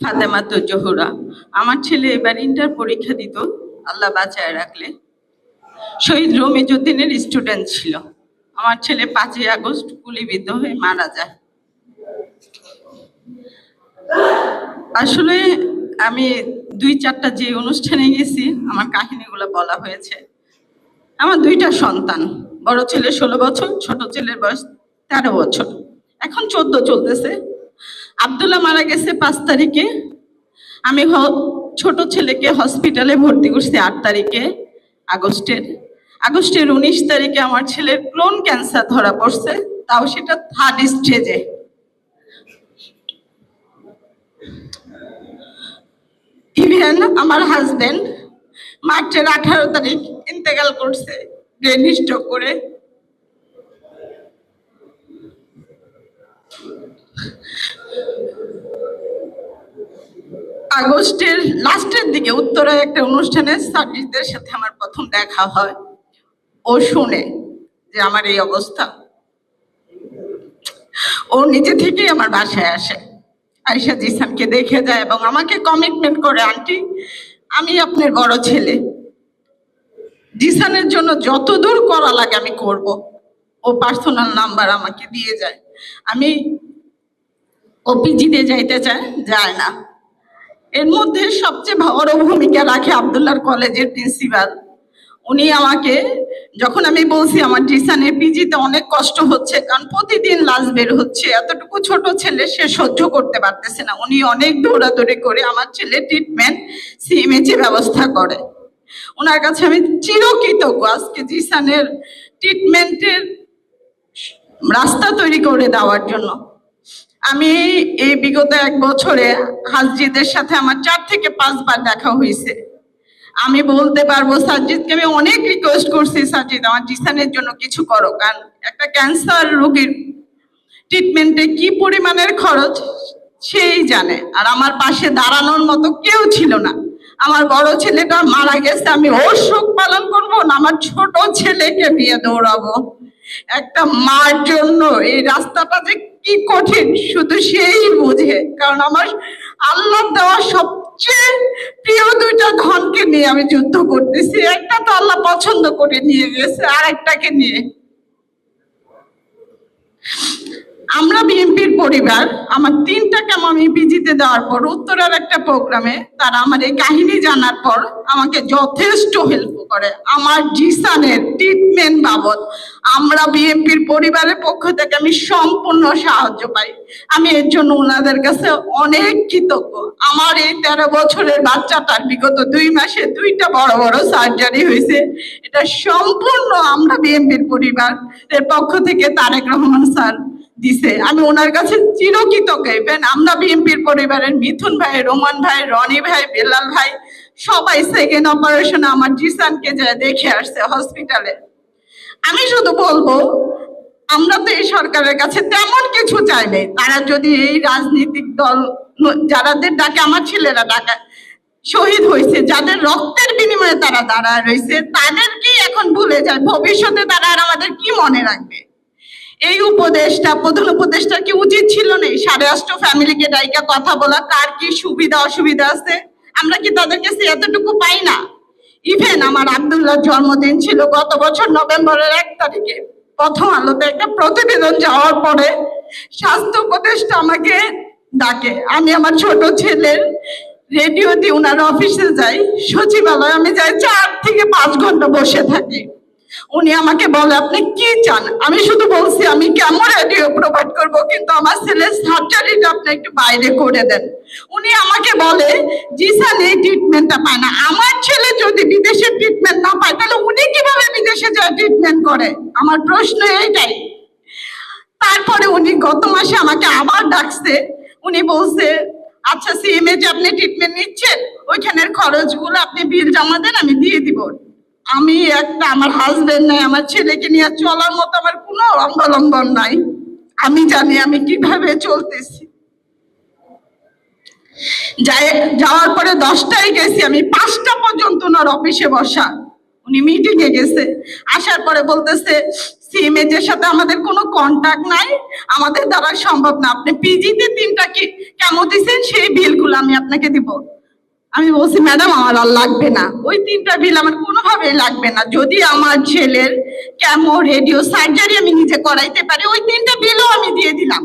ফাতেমা তো জোহরা। আমার ছেলে এবার ইন্টার পরীক্ষা দিত, আল্লাহ বাঁচায় রাখলে। শহীদ রমিজউদ্দিনের স্টুডেন্ট ছিল। আমার ছেলে 5ই আগস্ট গুলিবিদ্ধ হয়ে মারা যায়। আসলে আমি 2-4টা যে অনুষ্ঠানে গেছি, আমার কাহিনীগুলো বলা হয়েছে। আমার 2টা সন্তান, বড় ছেলে 16 বছর, ছোট ছেলের বয়স 13 বছর, এখন 14 চলতেছে। আব্দুল্লাহ মারা গেছে 5 তারিখে। আমি ছোট ছেলেকে হসপিটালে ভর্তি করছি 8 তারিখে আগস্টের 19 তারিখে আমার ছেলের ক্লোন ক্যান্সার ধরা পড়ছে, তাও সেটা 3rd স্টেজে। ইভেন আমার হাজবেন্ড মার্চের 18 তারিখ ইন্তেকাল করছে ব্রেন স্ট্রোক করে। আগস্টের লাস্টের দিকে উত্তরায় একটা অনুষ্ঠানে সার্জিদের সাথে আমার প্রথম দেখা হয়। ও শুনে যে আমার এই অবস্থা, ও নিজে থেকেই আমার বাসায় আসে, আয়েশা জিসানকে দেখে যায় এবং আমাকে কমিটমেন্ট করে, আন্টি আমি আপনার বড় ছেলে, জিসানের জন্য যত দূর করা লাগে আমি করব। ও পার্সোনাল নাম্বার আমাকে দিয়ে যায়। আমি ওপিজিতে যাইতে চাই, যায় না। এর মধ্যে সবচেয়ে বড় ভূমিকা রাখে আব্দুল্লাহর কলেজের প্রিন্সিপাল। উনি আমাকে, যখন আমি বলছি আমার জিসানের পিজিতে অনেক কষ্ট হচ্ছে, কারণ প্রতিদিন লাশ বের হচ্ছে, এতটুকু ছোট ছেলে সে সহ্য করতে পারতেছে না, উনি অনেক দৌড়াদৌড়ি করে আমার ছেলে ট্রিটমেন্ট সিএমএইচে ব্যবস্থা করে। ওনার কাছে আমি চিরকৃতজ্ঞ। আজকে জিসানের ট্রিটমেন্টের রাস্তা তৈরি করে দেওয়ার জন্য। আমি এই বিগত 1 বছরে হাসজিদের সাথে আমার 4 থেকে 5 বার দেখা হয়েছে। আমি বলতে পারবো সাজিদকে আমি অনেক রিকোয়েস্ট করছি, সাজিদ আমার জিসানের জন্য কিছু করো, কারণ একটা ক্যান্সার রোগীর ট্রিটমেন্টে কি পরিমাণের খরচ সেই জানে। আর আমার পাশে দাঁড়ানোর মতো কেউ ছিল না। আমার বড় ছেলেটা মারা গেছে, আমি ওর শোক পালন করবো না আমার ছোট ছেলেকে নিয়ে দৌড়াবো। একটা মার জন্য এই রাস্তাটা যে কি কঠিন শুধু সেই বুঝে, কারণ আমার আল্লাহ দেওয়া সবচেয়ে প্রিয় 2টা ধনকে নিয়ে আমি যুদ্ধ করতেছি। একটা তো আল্লাহ পছন্দ করে নিয়ে গেছে, আর একটাকে নিয়ে। আমরা বিএনপির পরিবার, আমার 3টা কেমন আমি পিজিতে দেওয়ার পর উত্তরার একটা প্রোগ্রামে তারা আমার এই কাহিনী জানার পর আমাকে যথেষ্ট হেল্প করে আমার জিসানের ট্রিটমেন্ট বাবদ। আমরা বিএনপির পরিবারের পক্ষ থেকে আমি সম্পূর্ণ সাহায্য পাই। আমি এর জন্য ওনাদের কাছে অনেক কৃতজ্ঞ। আমার এই 13 বছরের বাচ্চাটার বিগত 2 মাসে 2টা বড় বড় সার্জারি হয়েছে, এটা সম্পূর্ণ আমরা বিএনপির পরিবারের পক্ষ থেকে তারেক রহমান স্যার দিছে। আমি ওনার কাছে চিরকৃতজ্ঞ। ইভেন আমরা বিএনপির পরিবারের মিথুন ভাই, রোমান ভাই, রনি ভাই, বেলাল ভাই সবাই সেকেন্ড অপারেশনে আমার জিসানকে যায় দেখে আসছে হসপিটালে। আমি শুধু বলবো, আমরা তো এই সরকারের কাছে তেমন কিছু চাই নাই। তারা যদি এই রাজনৈতিক দল যারাদের ডাকে আমার ছেলেরা ডাকে শহীদ হয়েছে, যাদের রক্তের বিনিময়ে তারা দাঁড়ায় রয়েছে, তাদেরকেই এখন ভুলে যায়, ভবিষ্যতে তারা আর আমাদের কি মনে রাখবে? এই উপদেশটা, প্রধান উপদেশটা কি উচিত ছিল না 8.5 ফ্যামিলিকে ডাইকা কথা বলা, কার কি সুবিধা অসুবিধা আছে? আমরা কি তাদের কাছে এতটুকু পাই না? ইভেন আমার আব্দুল্লাহর জন্মদিন ছিল গত বছর নভেম্বরের 1 তারিখে। প্রথম আলোতে একটা প্রতিবেদন যাওয়ার পরে স্বাস্থ্য উপদেষ্টা আমাকে ডাকে। আমি আমার ছোট ছেলের রেডিও দিয়ে ওনার অফিসে যাই, সচিবালয় আমি যাই, 4 থেকে 5 ঘন্টা বসে থাকি। উনি আমাকে বলে আপনি কি চান? আমি শুধু বলছি আমি কেমন রেডিও প্রোভাইড করব, কিন্তু আমার ছেলের সার্জারিটা আপনি একটু বাইরে করে দেন। উনি আমাকে বলে জিসান এই ট্রিটমেন্টটা পায় না। আমার ছেলে যদি বিদেশে ট্রিটমেন্ট না পায় তাহলে উনি কিভাবে বিদেশে যায় ট্রিটমেন্ট করে? আমার প্রশ্ন এইটাই। তারপরে উনি গত মাসে আমাকে আবার ডাকছে। উনি বলছে আচ্ছা সিএমএ যে আপনি ট্রিটমেন্ট নিচ্ছেন ওইখানের খরচগুলো আপনি বিল জমা দেন, আমি দিয়ে দিব। আমি একটা, আমার হাজবেন্ড নাই, আমার ছেলেকে নিয়ে চলার মতো আমার কোনো অবলম্বন নাই। আমি জানি আমি কিভাবে চলতেছি। যাওয়ার পরে 10টায় গেছি, আমি 5টা পর্যন্ত ওনার অফিসে বসা। উনি মিটিং এ গেছে, আসার পরে বলতেছে সিএমএইচ সাথে আমাদের কোনো কন্টাক্ট নাই, আমাদের দ্বারা সম্ভব না। আপনি পিজিতে 3টা কেমো দিচ্ছেন, সেই বিলগুলো আমি আপনাকে দিব। আমি বলছি ম্যাডাম আমার আর লাগবে না, ওই 3টা বিল আমার কোনোভাবেই লাগবে না। যদি আমার ছেলের কেমো রেডিও সার্জারি আমি নিজে করাইতে পারি, ওই 3টা বিলও আমি দিয়ে দিলাম।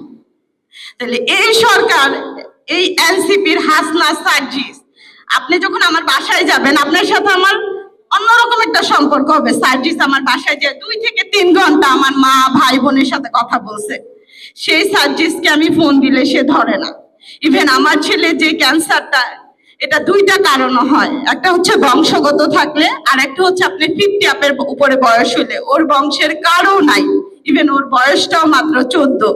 তাহলে এই সরকার, এই এনসিপির হাসনা সার্জিস, আপনি যখন আমার বাসায় যাবেন আপনার সাথে আমার অন্যরকম একটা সম্পর্ক হবে। সার্জিস আমার বাসায় যে 2 থেকে 3 ঘন্টা আমার মা ভাই বোনের সাথে কথা বলছে, সেই সার্জিসকে আমি ফোন দিলে সে ধরে না। ইভেন আমার ছেলে যে ক্যান্সারটা, এটা 2টা কারণও হয়, একটা হচ্ছে বংশগত থাকলে, আর একটা হচ্ছে আপনি 50 আপের উপরে বয়স হলে। ওর বংশের কারও নাই, ইভেন ওর বয়সটাও মাত্র 14।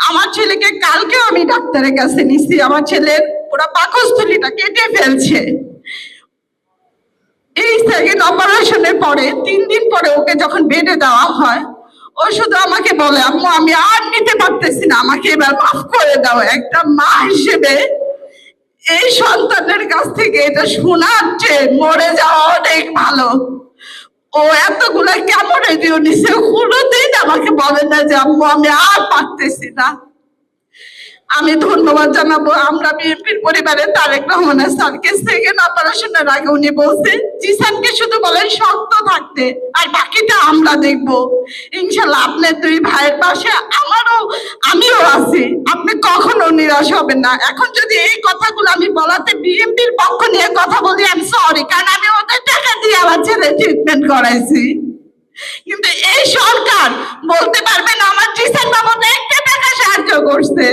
আমার ছেলেকে কালকেও আমি ডাক্তারের কাছে নিছি, আমার ছেলের পুরো পাকস্থলীটা কেটে ফেলছে। এই সেকেন্ড অপারেশনের পরে 3 দিন পরে ওকে যখন বেডে দেওয়া হয়, ও শুধু আমাকে বলে আম্মু আমি আর নিতে পারতেছি না, আমাকে এবার মাফ করে দাও। একটা মা হিসেবে এই সন্তানের কাছ থেকে এটা শোনার চেয়ে মরে যাওয়া অনেক ভালো। ও এতগুলা কেমন রেডিও নিছে, কোনোদিন আমাকে বলে না যে আম্মু আমি আর পারতেছি না। আমি ধন্যবাদ জানাবো আমরা বিএনপির পরিবারে তারেক রহমানের স্যারকে। সেকেন্ড অপারেশনের আগে উনি বলছেন জিসানকে শুধু বলেন শক্ত থাকতে, আর বাকিটা আমরা দেখব। ইনশাল্লাহ আপনার 2 ভাইয়ের পাশে আমিও আছি, আপনি কখনো নিরাশ হবেন না। এখন যদি এই কথাগুলো আমি বলাতে বিএনপির পক্ষ নিয়ে কথা বলি, আমি সরি, কারণ আমি ওদের টাকা দিয়ে আমার ছেলে ট্রিটমেন্ট করাইছি। কিন্তু এই সরকার বলতে পারবে না আমার জিসান বাবু একটা টাকা সাহায্য করছে।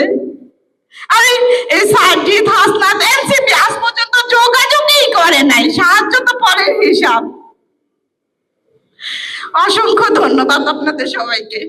আরে এই সার্জিস হাসনাত এনসিপি আজ পর্যন্ত যোগাযোগই করে নাই, সাহায্য তো পরের হিসাব। অসংখ্য ধন্যবাদ আপনাদের সবাইকে।